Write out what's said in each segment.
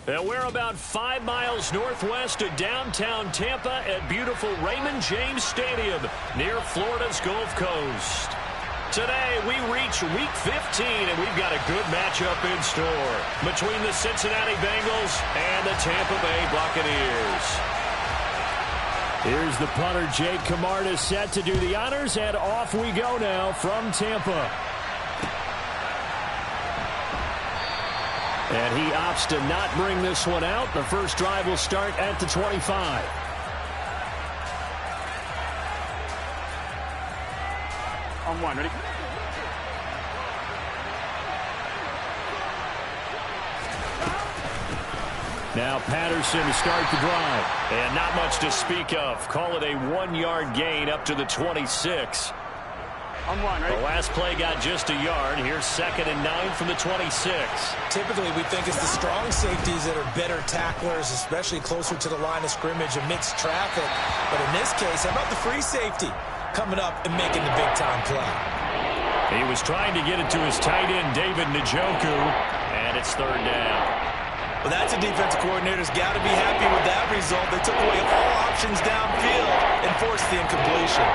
And we're about 5 miles northwest of downtown Tampa at beautiful Raymond James Stadium near Florida's Gulf Coast. Today, we reach Week 15, and we've got a good matchup in store between the Cincinnati Bengals and the Tampa Bay Buccaneers. Here's the punter, Jake Camarda, set to do the honors, and off we go now from Tampa. And he opts to not bring this one out. The first drive will start at the 25. On one, ready? Now Patterson to start the drive. And not much to speak of. Call it a 1-yard gain up to the 26. On one, ready? The last play got just a yard. Here's 2nd and 9 from the 26. Typically, we think it's the strong safeties that are better tacklers, especially closer to the line of scrimmage amidst traffic. But in this case, how about the free safety coming up and making the big-time play? He was trying to get it to his tight end, David Njoku, and it's 3rd down. Well, that's a defensive coordinator's got to be happy with that result. They took away all options downfield and forced the incompletion.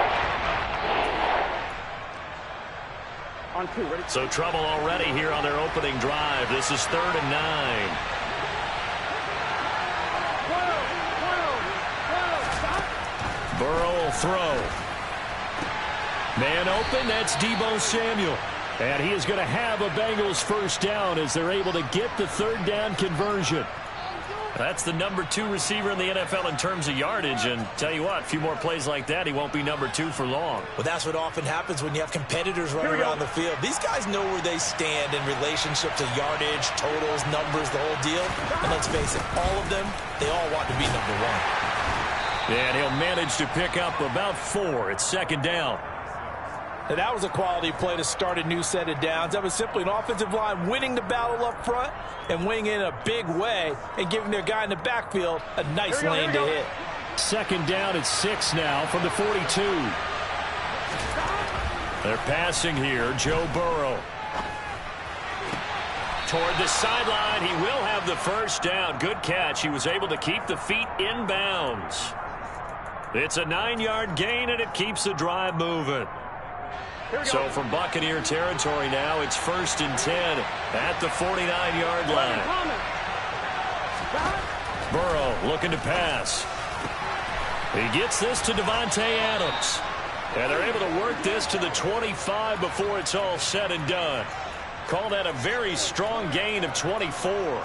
On 2, ready? So trouble already here on their opening drive. This is 3rd and 9. Burrow will throw. Man open, that's Deebo Samuel. And he is going to have a Bengals first down as they're able to get the 3rd down conversion. That's the number 2 receiver in the NFL in terms of yardage. And tell you what, a few more plays like that, he won't be number 2 for long. Well, that's what often happens when you have competitors running around the field. These guys know where they stand in relationship to yardage, totals, numbers, the whole deal. And let's face it, all of them, they all want to be number 1. And he'll manage to pick up about 4. It's 2nd down. And that was a quality play to start a new set of downs. That was simply an offensive line winning the battle up front and winning in a big way and giving their guy in the backfield a nice lane to hit. 2nd down at 6 now from the 42. They're passing here. Joe Burrow. Toward the sideline. He will have the first down. Good catch. He was able to keep the feet in bounds. It's a 9-yard gain, and it keeps the drive moving. So from Buccaneer territory now, it's 1st and 10 at the 49-yard line. Burrow looking to pass. He gets this to Davante Adams. And they're able to work this to the 25 before it's all said and done. Call that a very strong gain of 24.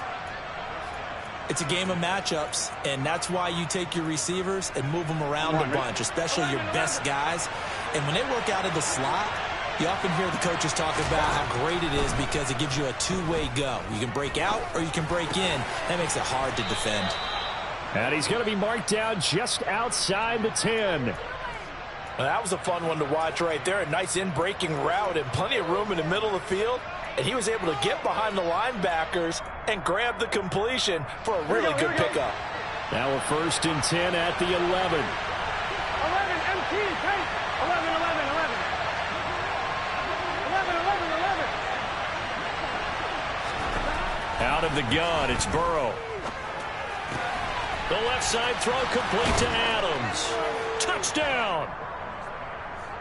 It's a game of matchups, and that's why you take your receivers and move them around a bunch, especially your best guys. And when they work out of the slot, you often hear the coaches talk about how great it is because it gives you a two-way go. You can break out or you can break in. That makes it hard to defend. And he's going to be marked down just outside the 10. Well, that was a fun one to watch right there. A nice in-breaking route and plenty of room in the middle of the field. And he was able to get behind the linebackers and grab the completion for a really good pickup. Now a 1st and 10 at the 11. 11, MT, take. 11, 11, 11. 11, 11, 11. Out of the gun, it's Burrow. The left side throw complete to Adams. Touchdown!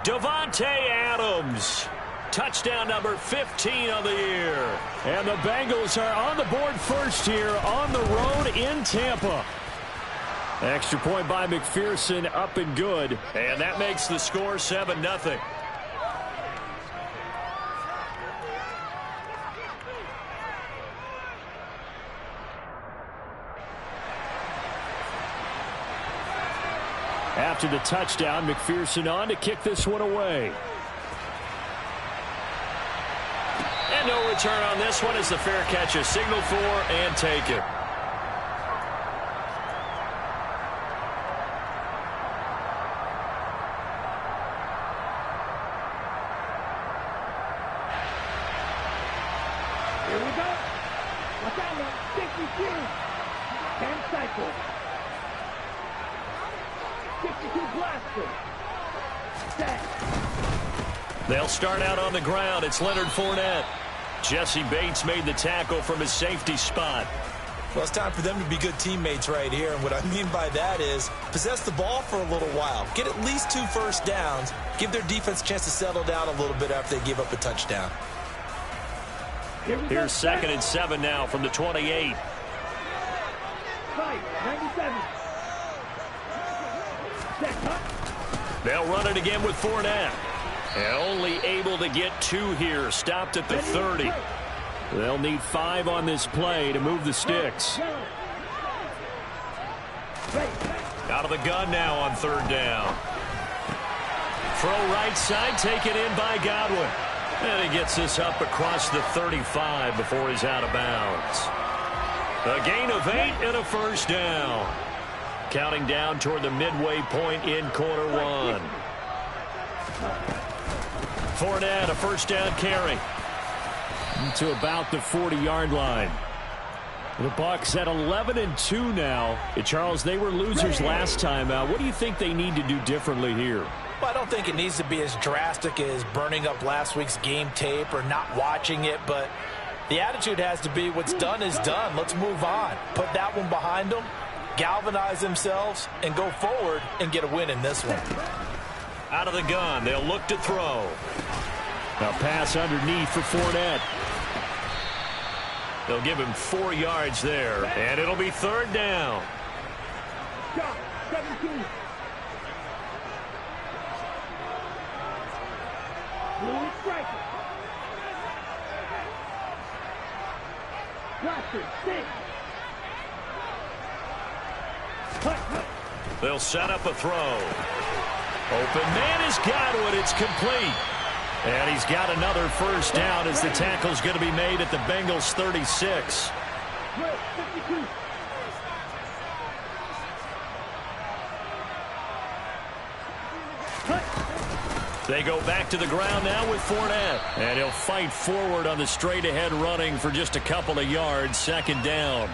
Davante Adams. Touchdown number 15 of the year. And the Bengals are on the board first here on the road in Tampa. Extra point by McPherson, up and good. And that makes the score 7-0. After the touchdown, McPherson on to kick this one away. And no return on this one as the fair catch is signaled for and taken. Here we go. Watch out now. 62. 10 cycles. 62 blaster. Set. They'll start out on the ground. It's Leonard Fournette. Jesse Bates made the tackle from his safety spot. Well, it's time for them to be good teammates right here. And what I mean by that is possess the ball for a little while. Get at least 2 first downs. Give their defense a chance to settle down a little bit after they give up a touchdown. Here's 2nd and 7 now from the 28. 97. They'll run it again with Fournette. And only able to get 2 here. Stopped at the 30. They'll need 5 on this play to move the sticks. Out of the gun now on 3rd down. Throw right side, taken in by Godwin. And he gets this up across the 35 before he's out of bounds. A gain of 8 and a first down. Counting down toward the midway point in quarter 1. Fournette, a first down carry. To about the 40-yard line. The Bucs at 11-2 now. Charles, they were losers last time out. What do you think they need to do differently here? Well, I don't think it needs to be as drastic as burning up last week's game tape or not watching it, but the attitude has to be what's done is done. Let's move on. Put that one behind them, galvanize themselves, and go forward and get a win in this one. Out of the gun, they'll look to throw. A pass underneath for Fournette. They'll give him 4 yards there, and it'll be 3rd down. 17. They'll set up a throw. Open man is Godwin. It's complete. And he's got another first down as the tackle's going to be made at the Bengals 36. They go back to the ground now with Fournette. And he'll fight forward on the straight-ahead running for just a couple of yards. 2nd down.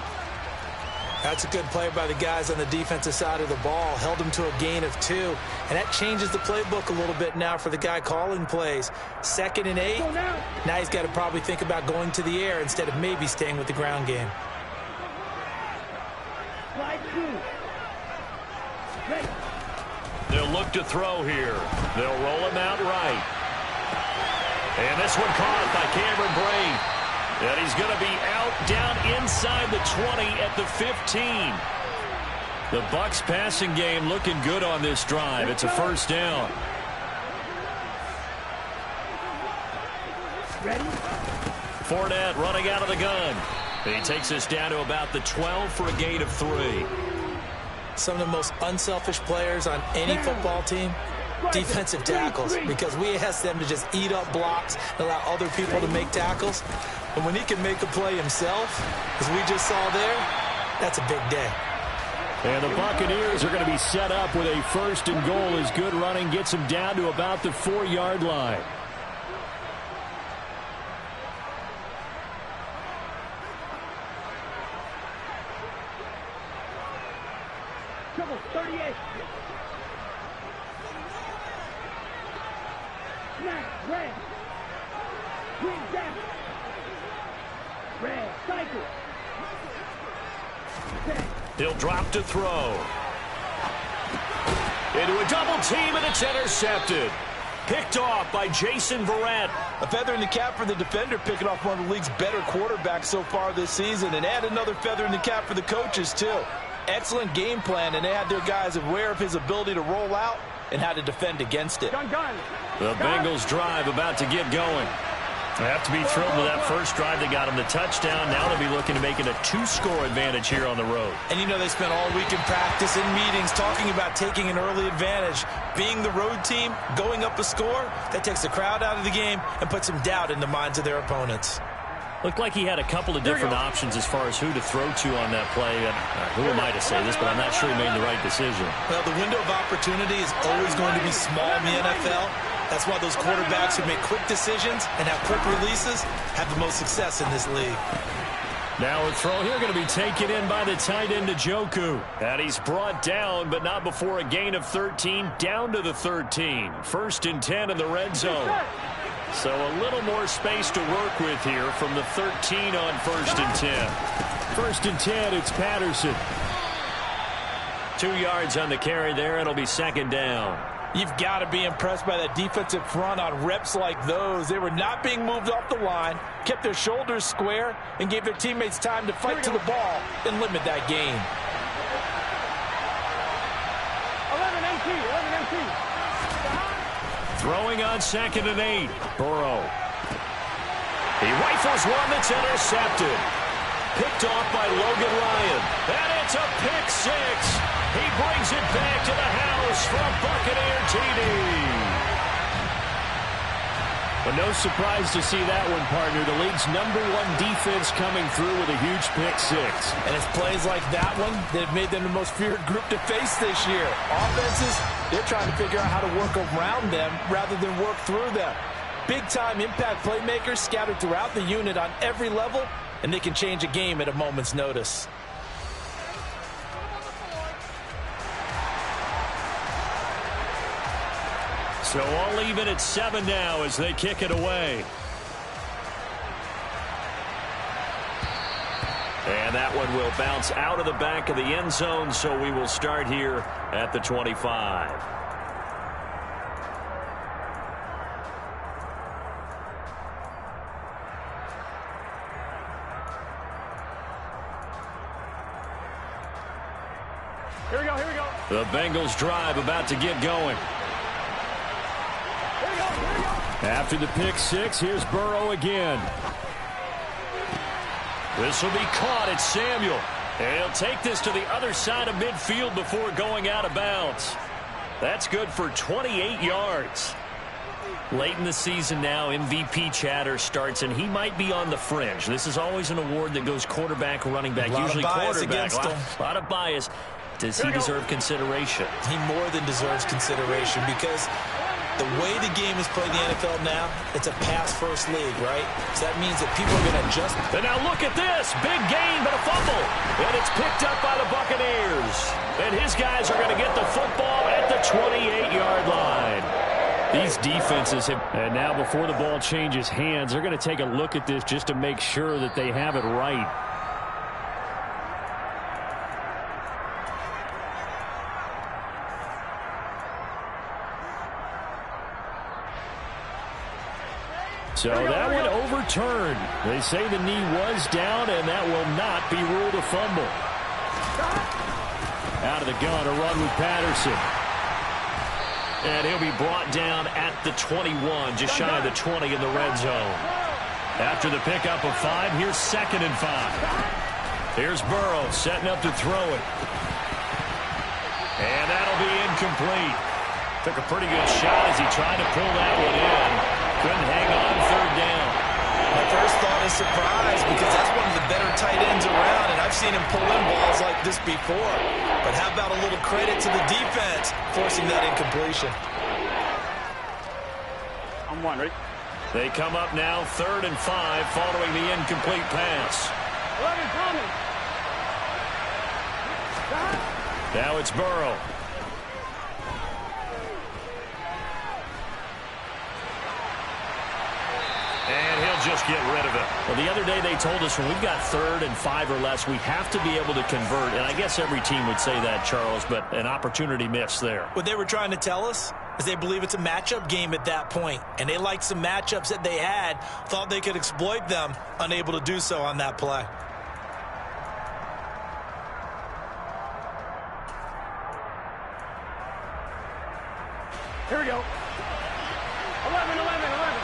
That's a good play by the guys on the defensive side of the ball. Held them to a gain of 2. And that changes the playbook a little bit now for the guy calling plays. 2nd and 8. Now he's got to probably think about going to the air instead of maybe staying with the ground game. They'll look to throw here. They'll roll him out right. And this one caught by Cameron Brate. And he's going to be out down inside the 20 at the 15. The Bucs passing game looking good on this drive. It's a first down. Fournette running out of the gun. He takes us down to about the 12 for a gain of 3. Some of the most unselfish players on any football team, defensive tackles, because we ask them to just eat up blocks and allow other people to make tackles. And when he can make a play himself, as we just saw there, that's a big day. And the Buccaneers are going to be set up with a 1st and goal as good running gets them down to about the 4-yard line. Trouble 38. Snap, red. Green down. Red, cycle. He'll drop to throw. Into a double team, and it's intercepted. Picked off by Jason Verrett. A feather in the cap for the defender, picking off one of the league's better quarterbacks so far this season, and add another feather in the cap for the coaches, too. Excellent game plan, and they had their guys aware of his ability to roll out and how to defend against it. The Bengals drive about to get going. They have to be thrilled with that first drive that got them the touchdown. Now they'll be looking to make it a 2-score advantage here on the road. And you know they spent all week in practice and meetings talking about taking an early advantage. Being the road team, going up a score, that takes the crowd out of the game and puts some doubt in the minds of their opponents. Looked like he had a couple of different options as far as who to throw to on that play. And who am I to say this, but I'm not sure he made the right decision. Well, the window of opportunity is always going to be small in the NFL. That's why those quarterbacks who make quick decisions and have quick releases have the most success in this league. Now a throw here going to be taken in by the tight end Njoku. And he's brought down, but not before a gain of 13, down to the 13. 1st and 10 in the red zone. So a little more space to work with here from the 13 on 1st and 10. First and 10, it's Patterson. 2 yards on the carry there. It'll be second down. You've got to be impressed by that defensive front on reps like those. They were not being moved off the line, kept their shoulders square, and gave their teammates time to fight to the ball and limit that gain. 11 Throwing on 2nd and 8. Burrow. He rifles one that's intercepted. Picked off by Logan Ryan. And it's a pick six. He brings it back to the house for a Buccaneer TD. But no surprise to see that one, partner. The league's #1 defense coming through with a huge pick six. And it's plays like that one that have made them the most feared group to face this year. Offenses, they're trying to figure out how to work around them rather than work through them. Big-time impact playmakers scattered throughout the unit on every level, and they can change a game at a moment's notice. So all even at 7 now as they kick it away. And that one will bounce out of the back of the end zone, so we will start here at the 25. Here we go, here we go. The Bengals drive about to get going. Here we go, here we go. After the pick six, here's Burrow again. This will be caught. It's Samuel. And he'll take this to the other side of midfield before going out of bounds. That's good for 28 yards. Late in the season now, MVP chatter starts, and he might be on the fringe. This is always an award that goes quarterback, running back, usually quarterback. A lot of bias. Does he deserve consideration? He more than deserves consideration because the way the game is played in the NFL now, it's a pass-first league, right? So that means that people are going to adjust. And now look at this. Big gain, but a fumble. And it's picked up by the Buccaneers. And his guys are going to get the football at the 28-yard line. These defenses have, and now before the ball changes hands, they're going to take a look at this just to make sure that they have it right. So that one overturned. They say the knee was down, and that will not be ruled a fumble. Out of the gun, a run with Patterson. And he'll be brought down at the 21, just shy of the 20 in the red zone. After the pickup of 5, here's 2nd and 5. Here's Burrow setting up to throw it. And that'll be incomplete. Took a pretty good shot as he tried to pull that one in. Couldn't hang on 3rd down. My first thought is surprise because that's one of the better tight ends around, and I've seen him pull in balls like this before. But how about a little credit to the defense forcing that incompletion? I'm one, ready? They come up now 3rd and 5 following the incomplete pass. 11 coming. Now it's Burrow. And he'll just get rid of it. Well, the other day they told us when we've got 3rd and 5 or less, we have to be able to convert. And I guess every team would say that, Charles, but an opportunity missed there. What they were trying to tell us is they believe it's a matchup game at that point. And they liked some matchups that they had, thought they could exploit them, unable to do so on that play. Here we go. 11, 11, 11.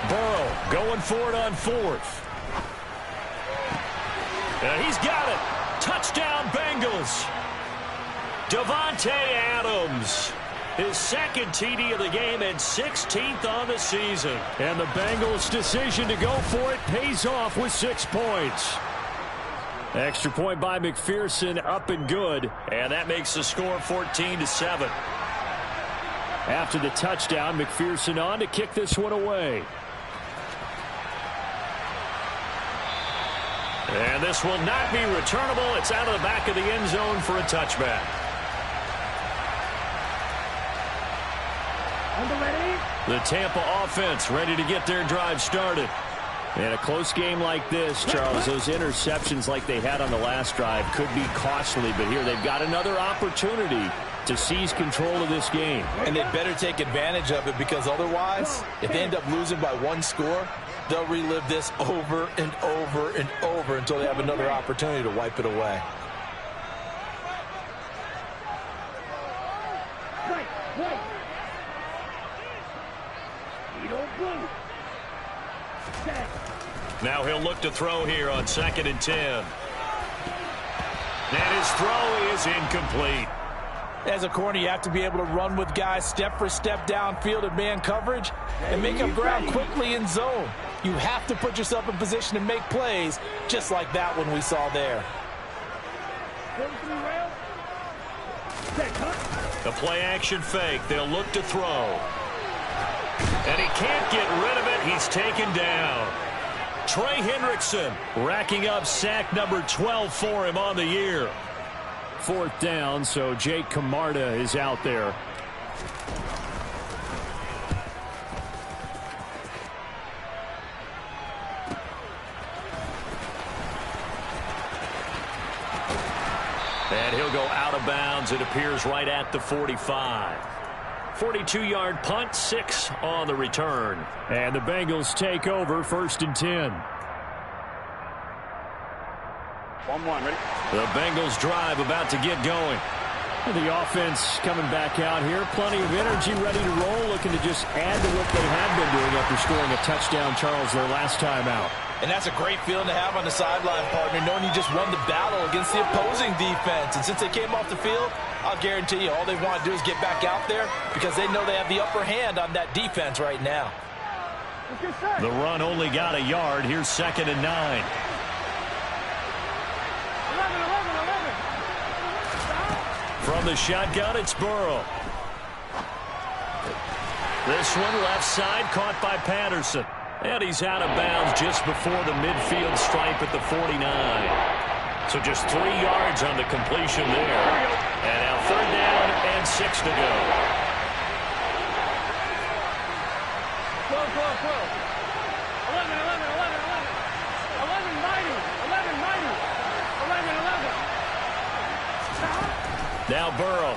Burrow going for it on 4th. And he's got it. Touchdown, Bengals. Davante Adams. His 2nd TD of the game and 16th on the season. And the Bengals' decision to go for it pays off with 6 points. Extra point by McPherson, up and good. And that makes the score 14-7. After the touchdown, McPherson on to kick this one away. And this will not be returnable. It's out of the back of the end zone for a touchback. The Tampa offense ready to get their drive started. In a close game like this, Charles, those interceptions like they had on the last drive could be costly, but here they've got another opportunity to seize control of this game. And they better take advantage of it, because otherwise, if they end up losing by one score, they'll relive this over and over and over until they have another opportunity to wipe it away. Now he'll look to throw here on 2nd and 10. And his throw is incomplete. As a corner, you have to be able to run with guys step for step downfield in man coverage and make up ground quickly in zone. You have to put yourself in position to make plays, just like that one we saw there. The play action fake. They'll look to throw. And he can't get rid of it. He's taken down. Trey Hendrickson racking up sack number 12 for him on the year. 4th down, so Jake Camarda is out there. And he'll go out of bounds, it appears, right at the 45. 42-yard punt, 6 on the return. And the Bengals take over 1st and 10. 1-1, ready? The Bengals drive about to get going. The offense coming back out here. Plenty of energy, ready to roll, looking to just add to what they have been doing after scoring a touchdown, Charles, their last time out. And that's a great feeling to have on the sideline, partner, knowing you just won the battle against the opposing defense. And since they came off the field, I'll guarantee you all they want to do is get back out there, because they know they have the upper hand on that defense right now. The run only got a yard. Here's 2nd and 9. 11. From the shotgun, it's Burrow. This one left side, caught by Patterson. And he's out of bounds just before the midfield stripe at the 49. So just 3 yards on the completion there. And now 3rd down and 6 to go. 12. 11, mighty. 11. Now Burrow.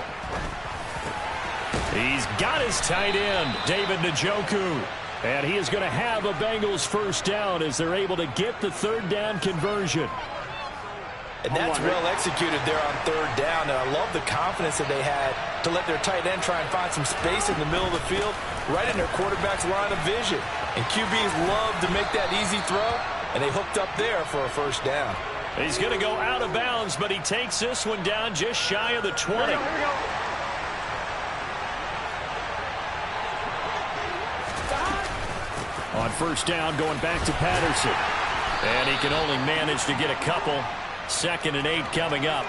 He's got his tight end, David Njoku. And he is going to have a Bengals 1st down as they're able to get the 3rd down conversion. And that's well executed there on 3rd down. And I love the confidence that they had to let their tight end try and find some space in the middle of the field, right in their quarterback's line of vision. And QBs love to make that easy throw, and they hooked up there for a 1st down. He's going to go out of bounds, but he takes this one down just shy of the 20. Here we go. On 1st down, going back to Patterson. And he can only manage to get a couple. 2nd and 8 coming up.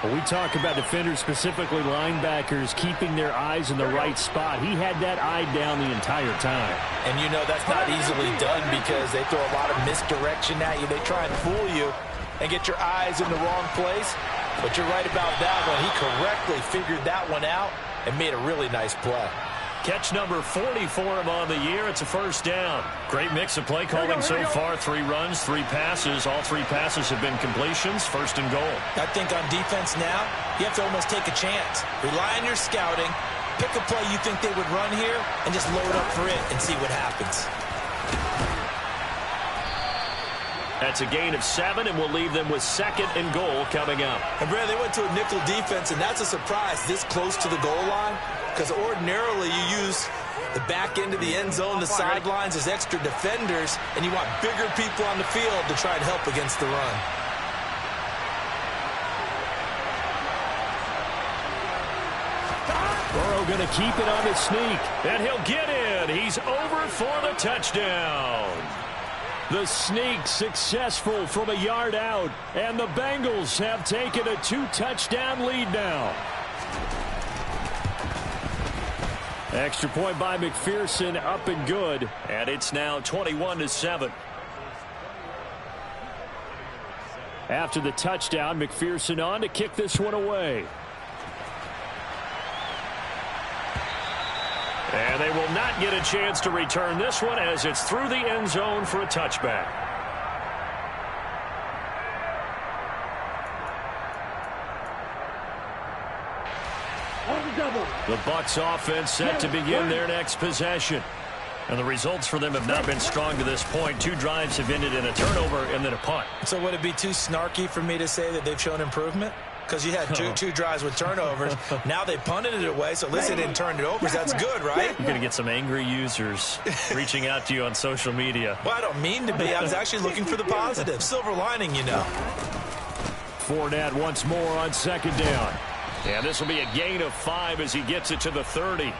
When we talk about defenders, specifically linebackers, keeping their eyes in the right spot, he had that eye down the entire time. And you know that's not easily done, because they throw a lot of misdirection at you. They try and fool you and get your eyes in the wrong place. But you're right about that one. He correctly figured that one out and made a really nice play. Catch number 40 for him on the year. It's a 1st down. Great mix of play calling so far. 3 runs, 3 passes. All 3 passes have been completions. 1st and goal. I think on defense now, you have to almost take a chance. Rely on your scouting. Pick a play you think they would run here and just load up for it and see what happens. That's a gain of 7, and we'll leave them with 2nd and goal coming up. And, Brad, they went to a nickel defense, and that's a surprise this close to the goal line, because ordinarily you use the back end of the end zone, the sidelines as extra defenders, and you want bigger people on the field to try and help against the run. Burrow going to keep it on the sneak, and he'll get in. He's over for the touchdown. The sneak successful from a yard out, and the Bengals have taken a 2-touchdown lead now. Extra point by McPherson, up and good, and it's now 21-7. After the touchdown, McPherson on to kick this one away. And they will not get a chance to return this one as it's through the end zone for a touchback. The Bucs offense set to begin their next possession. And the results for them have not been strong to this point. 2 drives have ended in a turnover and then a punt. So would it be too snarky for me to say that they've shown improvement? Because you had two drives with turnovers. Now they punted it away, so at least they didn't turn it over. So that's good, right? You're going to get some angry users reaching out to you on social media. Well, I don't mean to be. I was actually looking for the positive. Silver lining, you know. Fournette once more on second down. And this will be a gain of 5 as he gets it to the 30.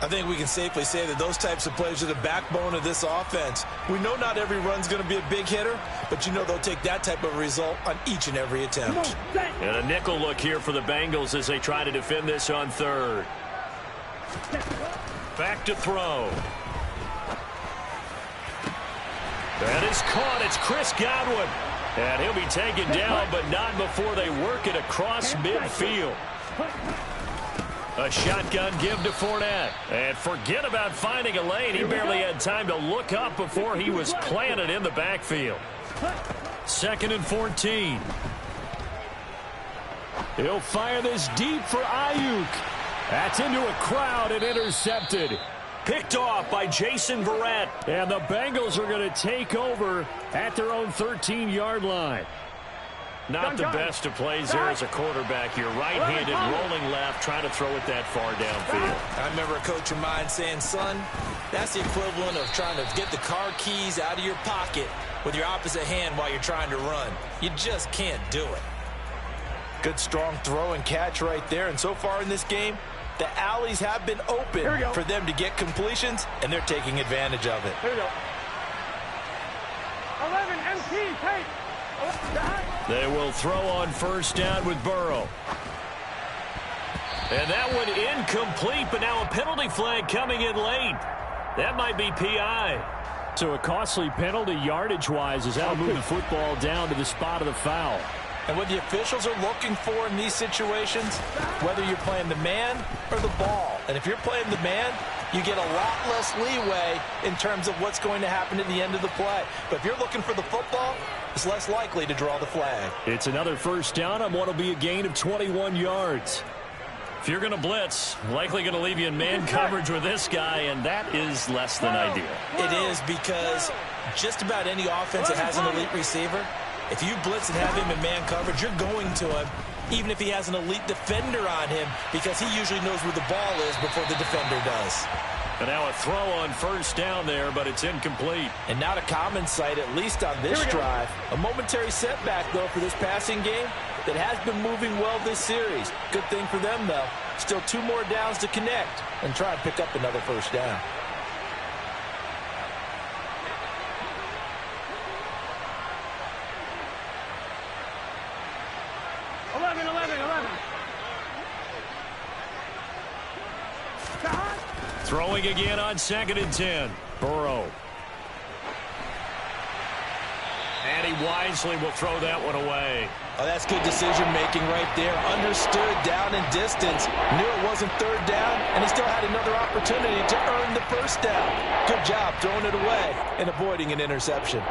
I think we can safely say that those types of plays are the backbone of this offense. We know not every run's going to be a big hitter, but you know they'll take that type of result on each and every attempt. And a nickel look here for the Bengals as they try to defend this on 3rd. Back to throw. That is caught. It's Chris Godwin. And he'll be taken down, but not before they work it across midfield. A shotgun give to Fournette. And forget about finding a lane. He barely had time to look up before he was planted in the backfield. 2nd and 14. He'll fire this deep for Ayuk. That's into a crowd and intercepted. Picked off by Jason Verrett. And the Bengals are going to take over at their own 13-yard line. Not the best of plays there as a quarterback. You're right-handed, rolling left, trying to throw it that far downfield. I remember a coach of mine saying, son, that's the equivalent of trying to get the car keys out of your pocket with your opposite hand while you're trying to run. You just can't do it. Good, strong throw and catch right there. And so far in this game, the alleys have been open for them to get completions, and they're taking advantage of it. Here we go. 11 MT, take. They will throw on 1st down with Burrow. And that one incomplete, but now a penalty flag coming in late. That might be PI. So a costly penalty yardage-wise as that'll move the football down to the spot of the foul. And what the officials are looking for in these situations, whether you're playing the man or the ball. And if you're playing the man, you get a lot less leeway in terms of what's going to happen at the end of the play. But if you're looking for the football, it's less likely to draw the flag. It's another 1st down on what will be a gain of 21 yards. If you're going to blitz, likely going to leave you in man coverage with this guy, and that is less than ideal. It is because just about any offense that has an elite receiver, if you blitz and have him in man coverage, you're going to him, even if he has an elite defender on him, because he usually knows where the ball is before the defender does. And now a throw on 1st down there, but it's incomplete. And not a common sight, at least on this drive. A momentary setback, though, for this passing game that has been moving well this series. Good thing for them, though. Still 2 more downs to connect and try and pick up another 1st down. Throwing again on 2nd and 10. Burrow. And he wisely will throw that one away. Oh, that's good decision-making right there. Understood down and distance. Knew it wasn't 3rd down, and he still had another opportunity to earn the 1st down. Good job throwing it away and avoiding an interception.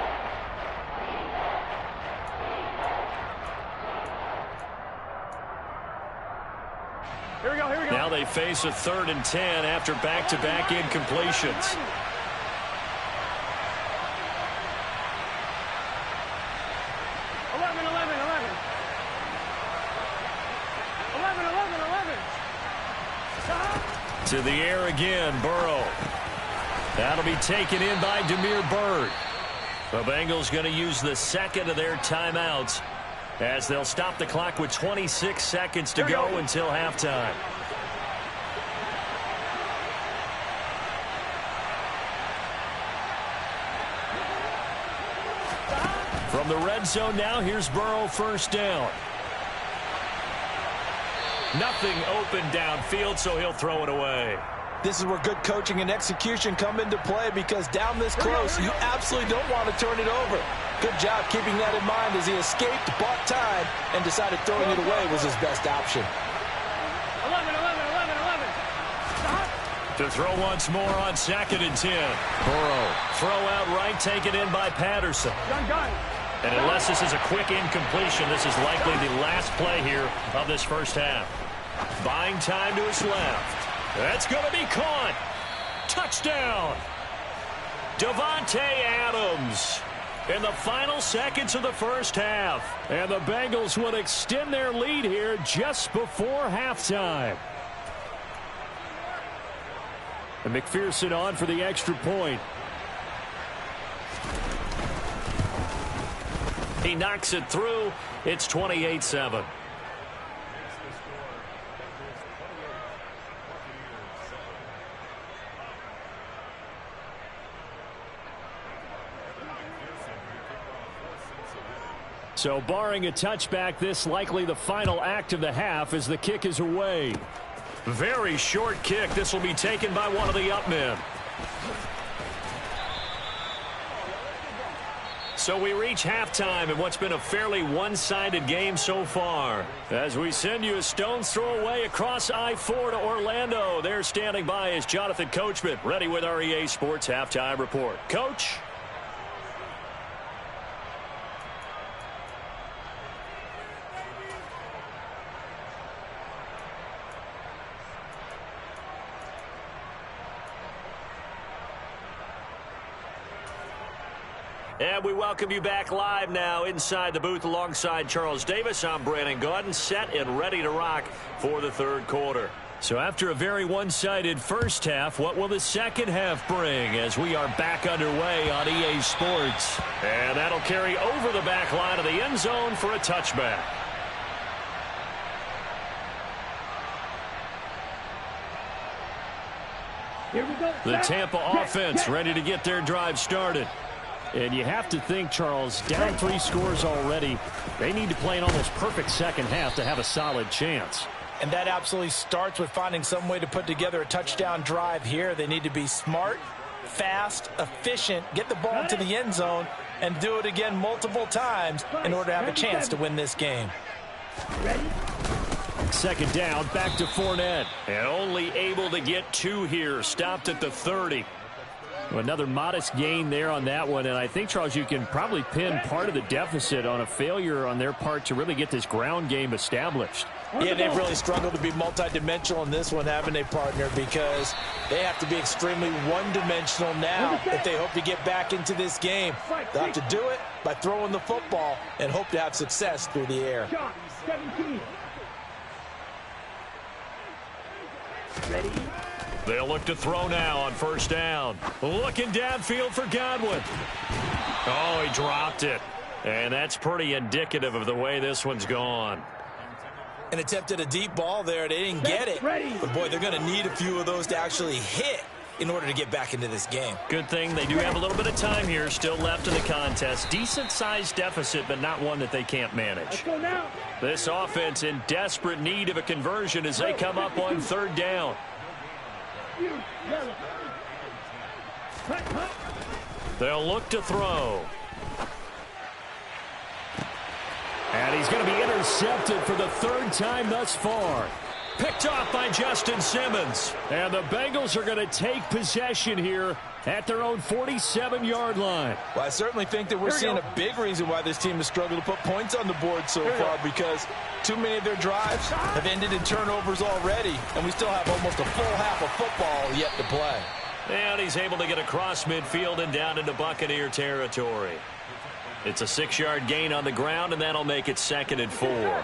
Here we go, here we go. Now they face a 3rd and 10 after back-to-back incompletions. To the air again, Burrow. That'll be taken in by Damiere Byrd. The Bengals going to use the 2nd of their timeouts as they'll stop the clock with 26 seconds to go until halftime. From the red zone now, here's Burrow 1st down. Nothing open downfield, so he'll throw it away. This is where good coaching and execution come into play, because down this close, you absolutely don't want to turn it over. Good job keeping that in mind as he escaped, bought time, and decided throwing it away was his best option. 11. To throw once more on 2nd and 10. Burrow. Throw out right, taken in by Patterson. And unless this is a quick incompletion, this is likely the last play here of this first half. Buying time to his left. That's going to be caught. Touchdown. Davante Adams in the final seconds of the first half. And the Bengals would extend their lead here just before halftime. And McPherson on for the extra point. He knocks it through. It's 28-7. So barring a touchback, this likely the final act of the half as the kick is away. Very short kick. This will be taken by one of the up men. So we reach halftime in what's been a fairly one-sided game so far. As we send you a stone's throw away across I-4 to Orlando. There standing by is Jonathan Coachman, ready with our EA Sports Halftime Report. Coach? And we welcome you back live now inside the booth alongside Charles Davis. I'm Brandon Gaudin, set and ready to rock for the third quarter. So after a very one-sided first half, what will the second half bring as we are back underway on EA Sports? And that'll carry over the back line of the end zone for a touchback. Here we go. The Tampa offense ready to get their drive started. And you have to think, Charles, down 3 scores already. They need to play an almost perfect second half to have a solid chance. And that absolutely starts with finding some way to put together a touchdown drive here. They need to be smart, fast, efficient, get the ball to the end zone, and do it again multiple times in order to have a chance to win this game. Ready? Second down, back to Fournette. And only able to get 2 here. Stopped at the 30. Another modest gain there on that one, and I think, Charles, you can probably pin part of the deficit on a failure on their part to really get this ground game established. Yeah, they've really struggled to be multidimensional in this one, haven't they, partner, because they have to be extremely one-dimensional now if they hope to get back into this game. They'll have to do it by throwing the football and hope to have success through the air. 17. Ready? They'll look to throw now on first down. Looking downfield for Godwin. Oh, he dropped it. And that's pretty indicative of the way this one's gone. And attempted a deep ball there. They didn't get it. But, boy, they're going to need a few of those to actually hit in order to get back into this game. Good thing they do have a little bit of time here still left in the contest. Decent-sized deficit, but not one that they can't manage. Let's go now. This offense in desperate need of a conversion as they come up on third down. They'll look to throw. And he's going to be intercepted for the 3rd time thus far. Picked off by Justin Simmons. And the Bengals are going to take possession here at their own 47-yard line. Well, I certainly think that we're seeing a big reason why this team has struggled to put points on the board so far, because too many of their drives have ended in turnovers already, and we still have almost a full half of football yet to play. And he's able to get across midfield and down into Buccaneer territory. It's a 6-yard gain on the ground, and that'll make it 2nd and 4.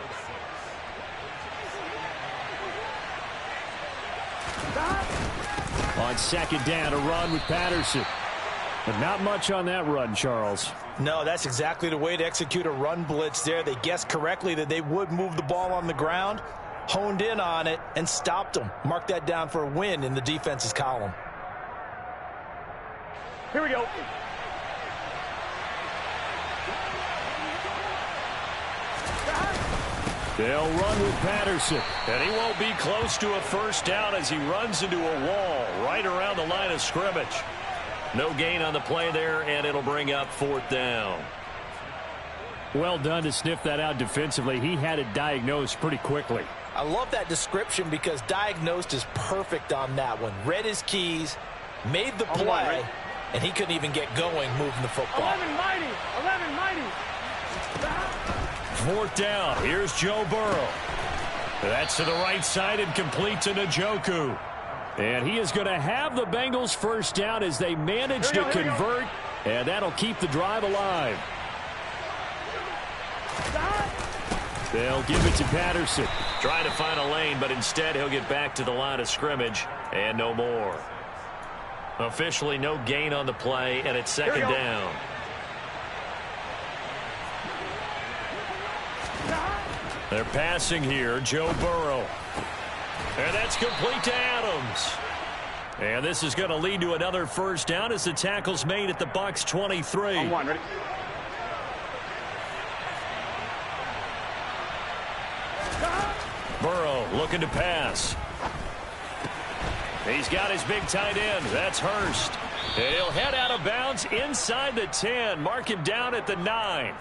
On second down, a run with Patterson. But not much on that run, Charles. No, that's exactly the way to execute a run blitz there. They guessed correctly that they would move the ball on the ground, honed in on it, and stopped them. Mark that down for a win in the defense's column. Here we go. They'll run with Patterson. And he won't be close to a first down as he runs into a wall right around the line of scrimmage. No gain on the play there, and it'll bring up 4th down. Well done to sniff that out defensively. He had it diagnosed pretty quickly. I love that description because diagnosed is perfect on that one. Read his keys, made the play, and he couldn't even get going moving the football. 11 mighty. 11 mighty. 4th down. Here's Joe Burrow. That's to the right side and complete to Njoku. And he is going to have the Bengals first down as they manage to convert, and that'll keep the drive alive. They'll give it to Patterson. Trying to find a lane, but instead he'll get back to the line of scrimmage and no more. Officially no gain on the play, and it's 2nd down. They're passing here. Joe Burrow. And that's complete to Adams. And this is going to lead to another first down as the tackle's made at the Bucs 23. On one, ready? Burrow looking to pass. He's got his big tight end. That's Hurst. And he'll head out of bounds inside the 10. Mark him down at the 9.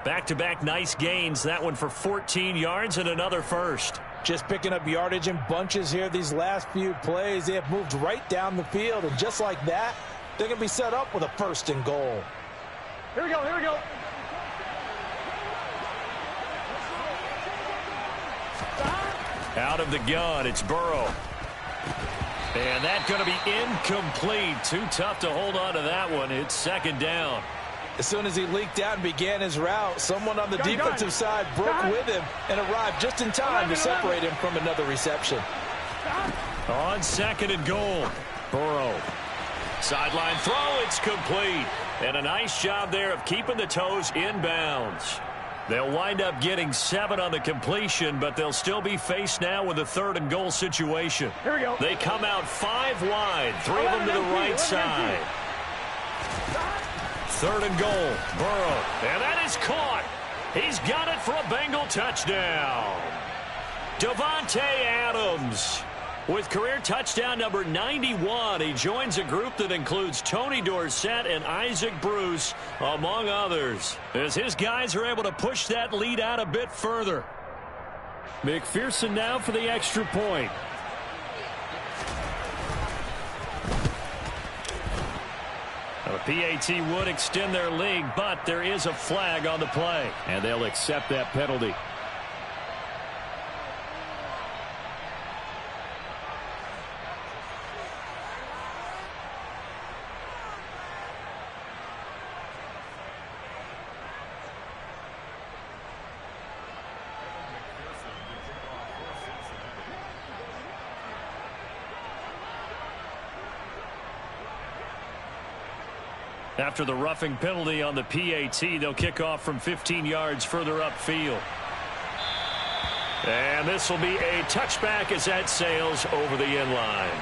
Back-to-back nice gains. That one for 14 yards and another first. Just picking up yardage in bunches here these last few plays. They have moved right down the field, and just like that, they're going to be set up with a 1st and goal. Here we go. Here we go. Out of the gun, it's Burrow. And that's going to be incomplete. Too tough to hold on to that one. It's 2nd down. As soon as he leaked out and began his route, someone on the defensive side broke with him and arrived just in time to separate him from another reception. On 2nd and goal, Burrow. Sideline throw, it's complete. And a nice job there of keeping the toes inbounds. They'll wind up getting 7 on the completion, but they'll still be faced now with a 3rd and goal situation. Here we go. They come out 5 wide, 3 of them to the right side. 3rd and goal, Burrow. And that is caught. He's got it for a Bengal touchdown. Davante Adams with career touchdown number 91. He joins a group that includes Tony Dorsett and Isaac Bruce, among others, as his guys are able to push that lead out a bit further. McPherson now for the extra point. The PAT would extend their lead, but there is a flag on the play, and they'll accept that penalty. After the roughing penalty on the PAT, they'll kick off from 15 yards further upfield. And this will be a touchback as that sails over the end line.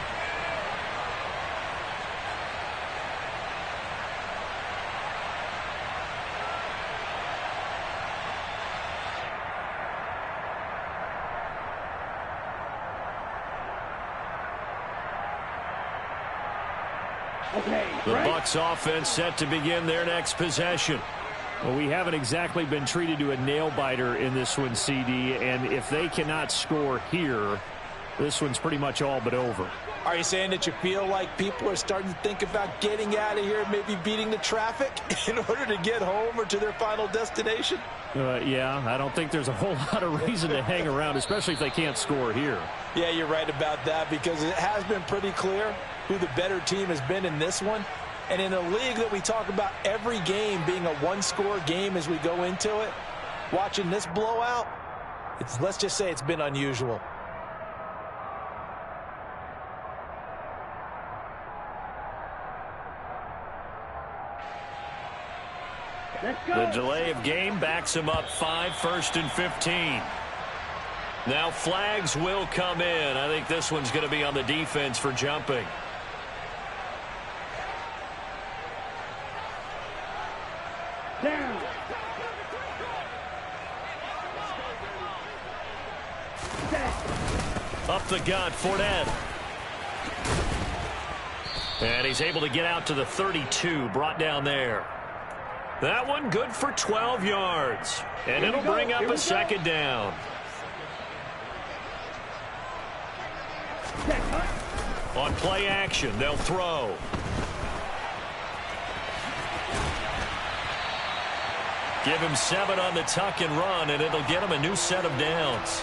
The Bucs offense set to begin their next possession. Well, we haven't exactly been treated to a nail-biter in this one, CD, and if they cannot score here, this one's pretty much all but over. Are you saying that you feel like people are starting to think about getting out of here, maybe beating the traffic in order to get home or to their final destination? Yeah, I don't think there's a whole lot of reason to hang around, especially if they can't score here. Yeah, you're right about that, because it has been pretty clear who the better team has been in this one. And in a league that we talk about every game being a one-score game as we go into it, watching this blowout, let's just say it's been unusual. The delay of game backs him up 5, 1st and 15. Now flags will come in. I think this one's going to be on the defense for jumping. Down. Up the gut, Fournette. And he's able to get out to the 32, brought down there. That one good for 12 yards. And it'll bring up a 2nd down. On play action, they'll throw. Give him 7 on the tuck and run, and it'll get him a new set of downs.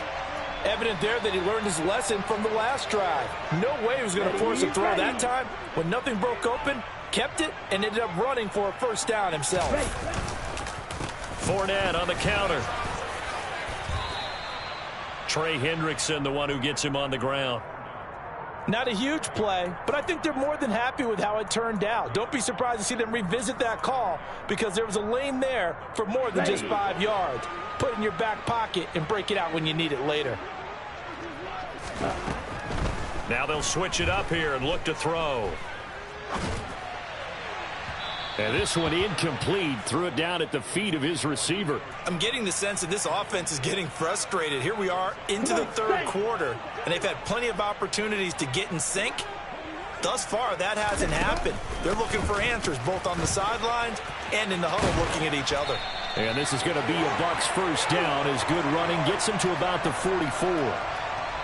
Evident there that he learned his lesson from the last drive. No way he was going to force a throw that time. When nothing broke open, kept it, and ended up running for a first down himself. Fournette on the counter. Trey Hendrickson, the one who gets him on the ground. Not a huge play, but I think they're more than happy with how it turned out. Don't be surprised to see them revisit that call because there was a lane there for more than just 5 yards. Put it in your back pocket and break it out when you need it later. Now they'll switch it up here and look to throw. And this one incomplete. Threw it down at the feet of his receiver. I'm getting the sense that this offense is getting frustrated. Here we are into the third quarter, and they've had plenty of opportunities to get in sync. Thus far, that hasn't happened. They're looking for answers both on the sidelines and in the huddle looking at each other. And this is going to be a Bucs first down as good running gets him to about the 44.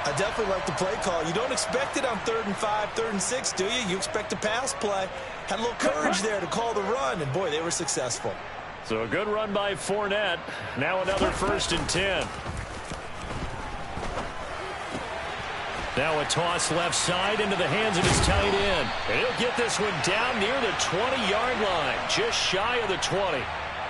I definitely like the play call. You don't expect it on 3rd and 5, 3rd and 6, do you? You expect a pass play. Had a little courage there to call the run, and boy, they were successful. So a good run by Fournette. Now another 1st and 10. Now a toss left side into the hands of his tight end. And he'll get this one down near the 20-yard line, just shy of the 20.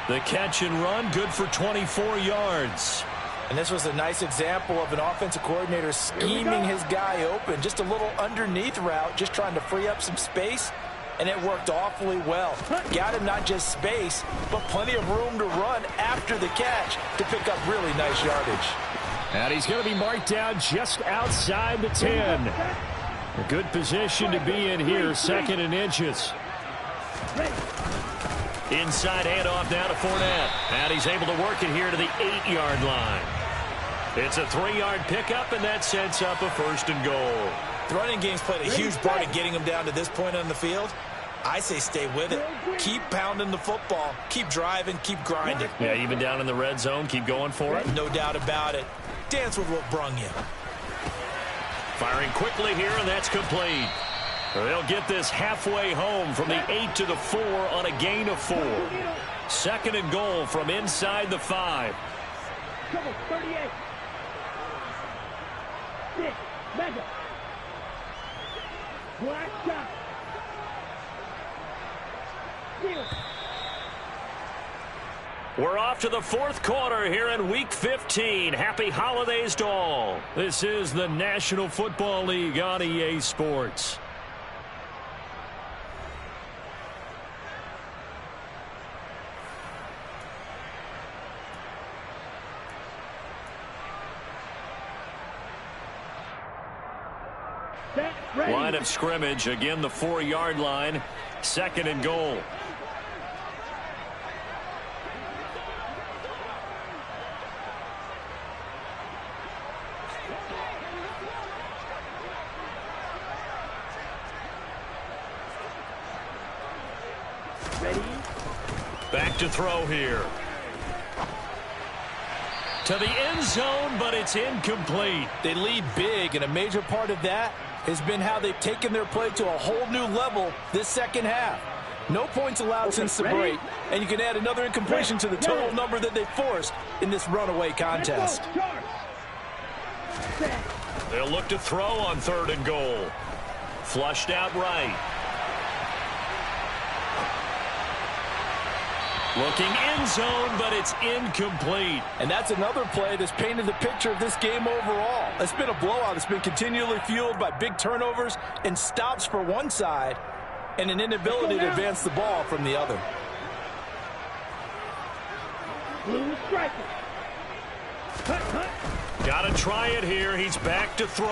The catch and run, good for 24 yards. And this was a nice example of an offensive coordinator scheming his guy open. Just a little underneath route, just trying to free up some space, and it worked awfully well. Got him not just space, but plenty of room to run after the catch to pick up really nice yardage. And he's going to be marked down just outside the 10. A good position to be in here, 2nd and inches. Inside handoff now to Fournette. And he's able to work it here to the 8-yard line. It's a 3-yard pickup, and that sets up a 1st and goal. The running game's played a huge part in getting him down to this point on the field. I say stay with it. Keep pounding the football. Keep driving. Keep grinding. Yeah, even down in the red zone, keep going for it. No doubt about it. Dance with what brung you. Firing quickly here, and that's complete. They'll get this halfway home from the 8 to the 4 on a gain of 4. 2nd and goal from inside the 5. 38. 6. Mega. Black shot. We're off to the 4th quarter here in Week 15. Happy holidays to all. This is the National Football League on EA Sports. Line of scrimmage, again the 4-yard line, 2nd and goal. Ready? Back to throw here. To the end zone, but it's incomplete. They lead big, and a major part of that has been how they've taken their play to a whole new level this second half. No points allowed since the break, and you can add another incompletion to the total number that they forced in this runaway contest. They'll look to throw on 3rd and goal. Flushed out right. Looking end zone, but it's incomplete. And that's another play that's painted the picture of this game overall. It's been a blowout. It's been continually fueled by big turnovers and stops for one side and an inability to advance the ball from the other. Blue striker. Got to try it here. He's back to throw.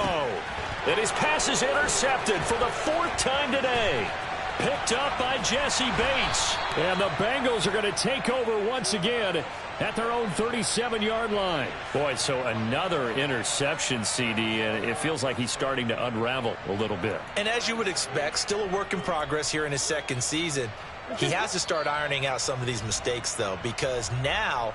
And his pass is intercepted for the 4th time today. Picked up by Jesse Bates. And the Bengals are going to take over once again at their own 37-yard line. Boy, so another interception, CD, and it feels like he's starting to unravel a little bit. And as you would expect, still a work in progress here in his 2nd season. He has to start ironing out some of these mistakes, though, because now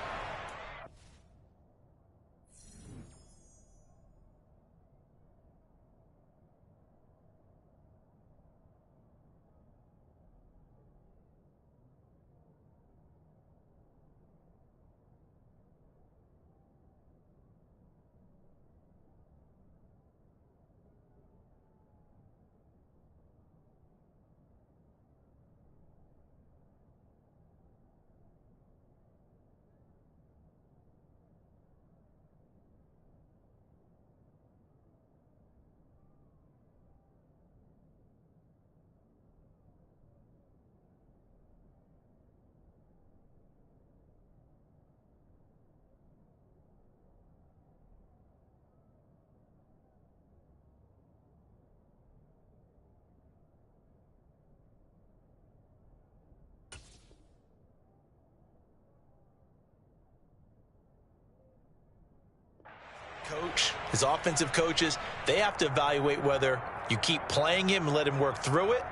His offensive coaches, they have to evaluate whether you keep playing him and let him work through it,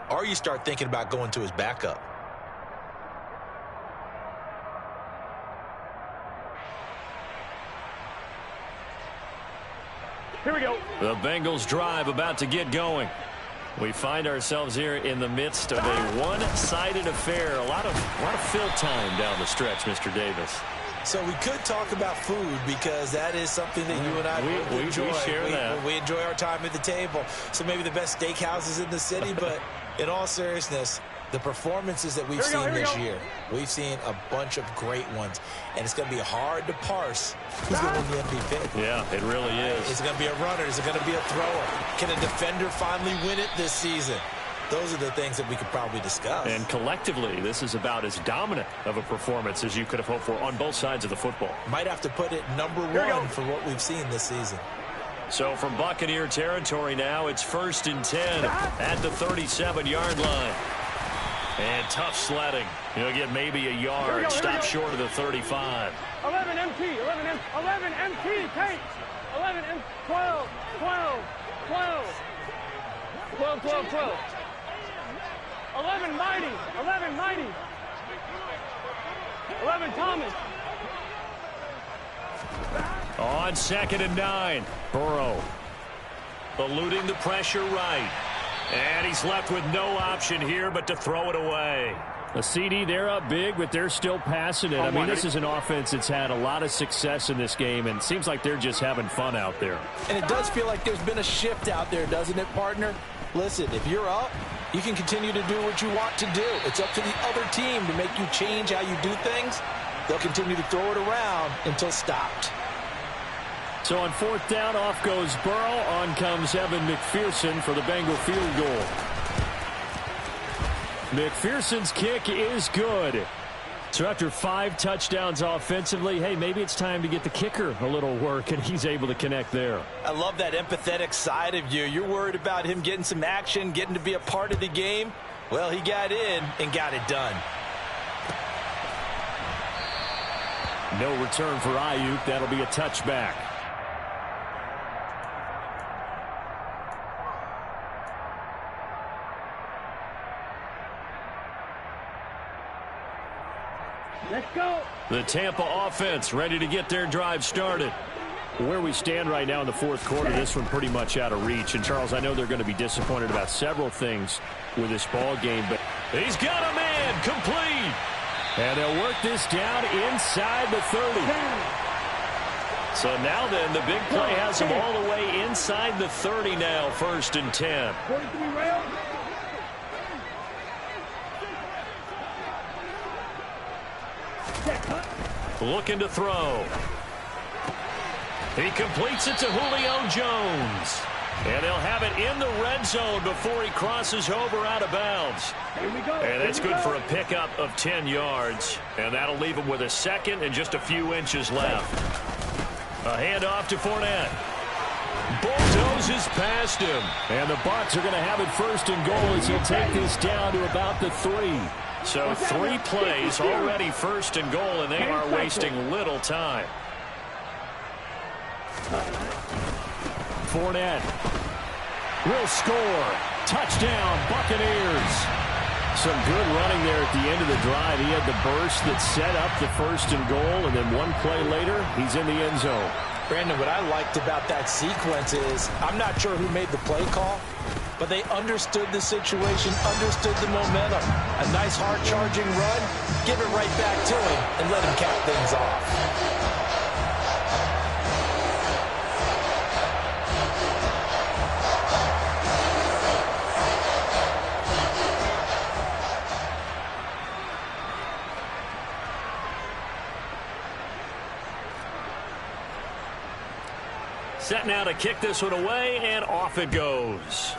or you start thinking about going to his backup. Here we go. The Bengals drive about to get going. We find ourselves here in the midst of a one-sided affair. A lot of fill time down the stretch, Mr. Davis. So we could talk about food because that is something that you and I both enjoy. We share that. We enjoy our time at the table. So maybe the best steakhouses in the city, but in all seriousness, the performances that we've seen this year, we've seen a bunch of great ones, and it's going to be hard to parse who's going to win the MVP. Yeah, it really is. Is it going to be a runner? Is it going to be a thrower? Can a defender finally win it this season? Those are the things that we could probably discuss. And collectively, this is about as dominant of a performance as you could have hoped for on both sides of the football. Might have to put it number one for what we've seen this season. So from Buccaneer territory now, it's 1st and 10 at the 37-yard line. And tough sledding. He'll get maybe a yard. Stop short of the 35. 11 MT, 11 MT, take. 11 M, 12, 12, 12. 12, 12, 12. 11 Mighty, 11 Mighty. 11 Thomas. On 2nd and 9, Burrow eluding the pressure right. And he's left with no option here but to throw it away. The CD, they're up big, but they're still passing it. I mean, this is an offense that's had a lot of success in this game, and it seems like they're just having fun out there. And it does feel like there's been a shift out there, doesn't it, partner? Listen, if you're up, you can continue to do what you want to do. It's up to the other team to make you change how you do things. They'll continue to throw it around until stopped. So on 4th down, off goes Burrow. On comes Evan McPherson for the Bengal field goal. McPherson's kick is good. So after 5 touchdowns offensively, hey, maybe it's time to get the kicker a little work, and he's able to connect there. I love that empathetic side of you. You're worried about him getting some action, getting to be a part of the game. Well, he got in and got it done. No return for Ayuk. That'll be a touchback. Let's go. The Tampa offense ready to get their drive started. Where we stand right now in the 4th quarter, this one pretty much out of reach. And, Charles, I know they're going to be disappointed about several things with this ball game, but he's got a man complete. And they'll work this down inside the 30. So now then, the big play has them all the way inside the 30 now, 1st and 10. 43 rail. Looking to throw. He completes it to Julio Jones. And they'll have it in the red zone before he crosses over out of bounds. Here we go. And that's good for a pickup of 10 yards. And that'll leave him with a second and just a few inches left. A handoff to Fournette. Bulldozes past him. And the Bucs are going to have it 1st and goal as he'll take this down to about the 3. So 3 plays already 1st and goal, and they are wasting little time. Fournette will score. Touchdown, Buccaneers. Some good running there at the end of the drive. He had the burst that set up the 1st and goal, and then 1 play later, he's in the end zone. Brandon, what I liked about that sequence is I'm not sure who made the play call, but they understood the situation, understood the momentum. A nice hard-charging run, give it right back to him, and let him cap things off. Set now to kick this one away, and off it goes.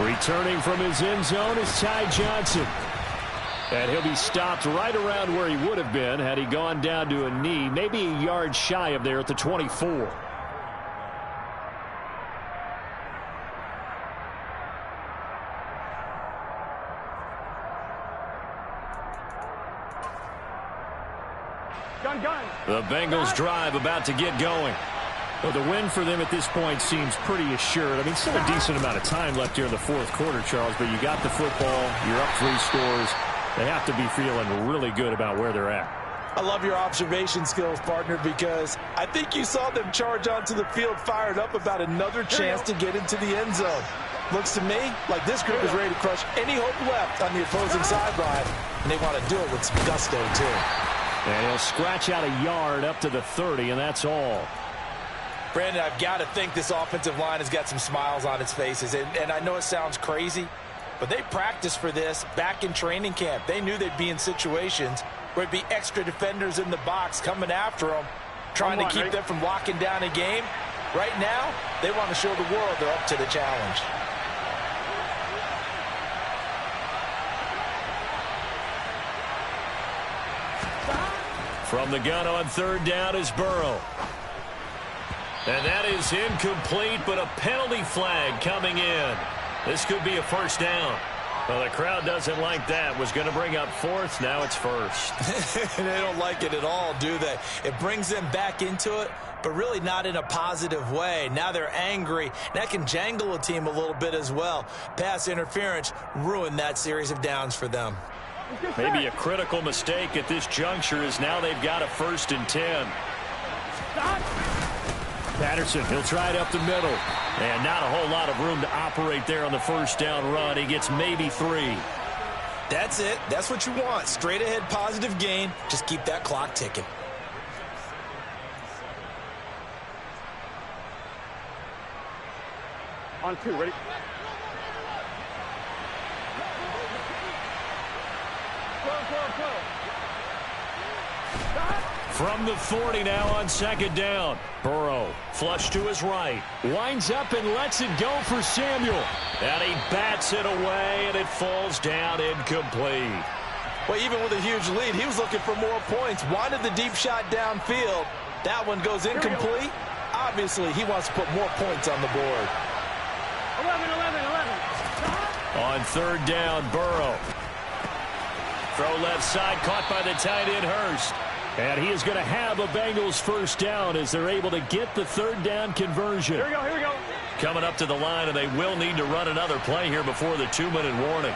Returning from his end zone is Ty Johnson. And he'll be stopped right around where he would have been had he gone down to a knee, maybe a yard shy of there at the 24. Gun. The Bengals drive about to get going. Well, the win for them at this point seems pretty assured. I mean, still a decent amount of time left here in the fourth quarter, Charles, but you got the football, you're up 3 scores. They have to be feeling really good about where they're at. I love your observation skills, partner, because I think you saw them charge onto the field fired up about another chance to get into the end zone. Looks to me like this group is ready to crush any hope left on the opposing sideline, and they want to do it with some gusto, too. And he'll scratch out a yard up to the 30, and that's all. Brandon, I've got to think this offensive line has got some smiles on its faces. And I know it sounds crazy, but they practiced for this back in training camp. They knew they'd be in situations where it'd be extra defenders in the box coming after them, trying to keep them from locking down a game. Right now, they want to show the world they're up to the challenge. From the gun on 3rd down is Burrow. And that is incomplete, but a penalty flag coming in. This could be a 1st down. Well, the crowd doesn't like that. Was going to bring up 4th. Now it's 1st. They don't like it at all, do they? It brings them back into it, but really not in a positive way. Now they're angry. That can jangle a team a little bit as well. Pass interference ruined that series of downs for them. Maybe a critical mistake at this juncture is now they've got a 1st and 10. Patterson, he'll try it up the middle. And not a whole lot of room to operate there on the 1st down run. He gets maybe 3. That's it. That's what you want. Straight ahead positive gain. Just keep that clock ticking. On 2, ready? From the 40 now on 2nd down. Burrow, flush to his right. Winds up and lets it go for Samuel. And he bats it away, and it falls down incomplete. Well, even with a huge lead, he was looking for more points. Wanted the deep shot downfield. That one goes incomplete. Obviously, he wants to put more points on the board. 11. On 3rd down, Burrow. Throw left side, caught by the tight end, Hurst. And he is going to have a Bengals 1st down as they're able to get the 3rd down conversion. Here we go. Coming up to the line, and they will need to run another play here before the 2-minute warning.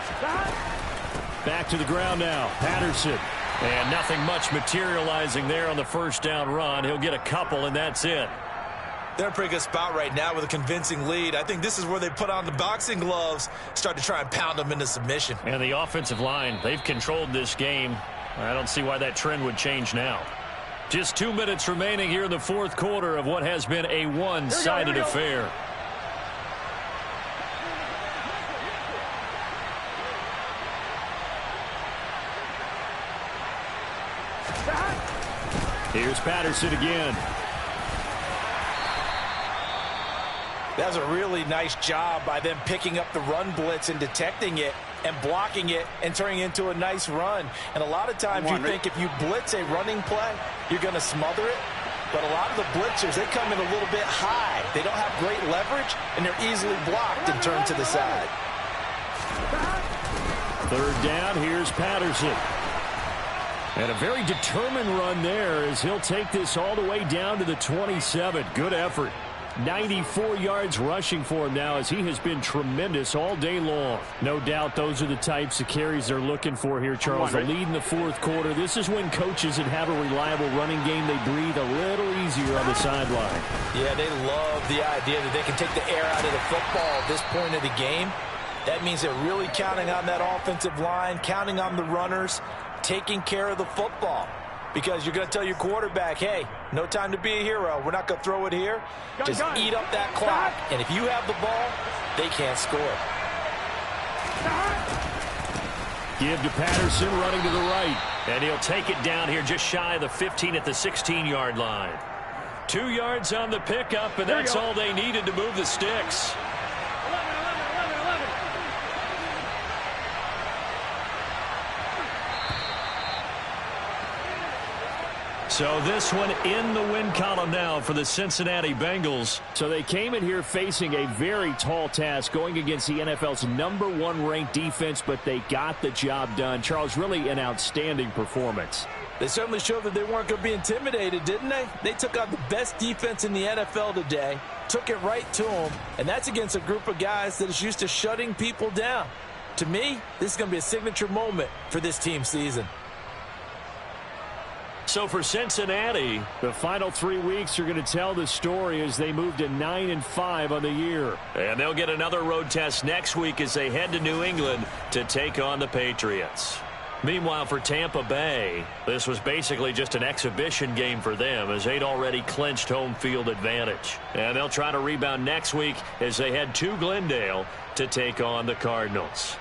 Back to the ground now. Patterson. And nothing much materializing there on the 1st down run. He'll get a couple, and that's it. They're in a pretty good spot right now with a convincing lead. I think this is where they put on the boxing gloves, start to try and pound them into submission. And the offensive line, they've controlled this game. I don't see why that trend would change now. Just 2 minutes remaining here in the 4th quarter of what has been a one-sided affair. Here's Patterson again. That was a really nice job by them picking up the run blitz and detecting it and blocking it and turning it into a nice run. And a lot of times you think if you blitz a running play, you're going to smother it. But a lot of the blitzers, they come in a little bit high. They don't have great leverage, and they're easily blocked and turned to the side. 3rd down, here's Patterson. And a very determined run there as he'll take this all the way down to the 27. Good effort. 94 yards rushing for him now as he has been tremendous all day long. No doubt those are the types of carries they're looking for here, Charles. The lead in the 4th quarter. This is when coaches that have a reliable running game, they breathe a little easier on the sideline. Yeah, they love the idea that they can take the air out of the football at this point of the game. That means they're really counting on that offensive line, counting on the runners, taking care of the football. Because you're going to tell your quarterback, hey, no time to be a hero. We're not going to throw it here. Just eat up that clock. And if you have the ball, they can't score. Give to Patterson running to the right. And he'll take it down here just shy of the 15 at the 16-yard line. 2 yards on the pickup, and that's all they needed to move the sticks. So this one in the win column now for the Cincinnati Bengals. So they came in here facing a very tall task going against the NFL's #1 ranked defense, but they got the job done. Charles, really an outstanding performance. They certainly showed that they weren't going to be intimidated, didn't they? They took out the best defense in the NFL today, took it right to them, and that's against a group of guys that is used to shutting people down. To me, this is going to be a signature moment for this team season. So for Cincinnati, the final 3 weeks are going to tell the story as they move to 9-5 on the year. And they'll get another road test next week as they head to New England to take on the Patriots. Meanwhile, for Tampa Bay, this was basically just an exhibition game for them as they'd already clinched home field advantage. And they'll try to rebound next week as they head to Glendale to take on the Cardinals.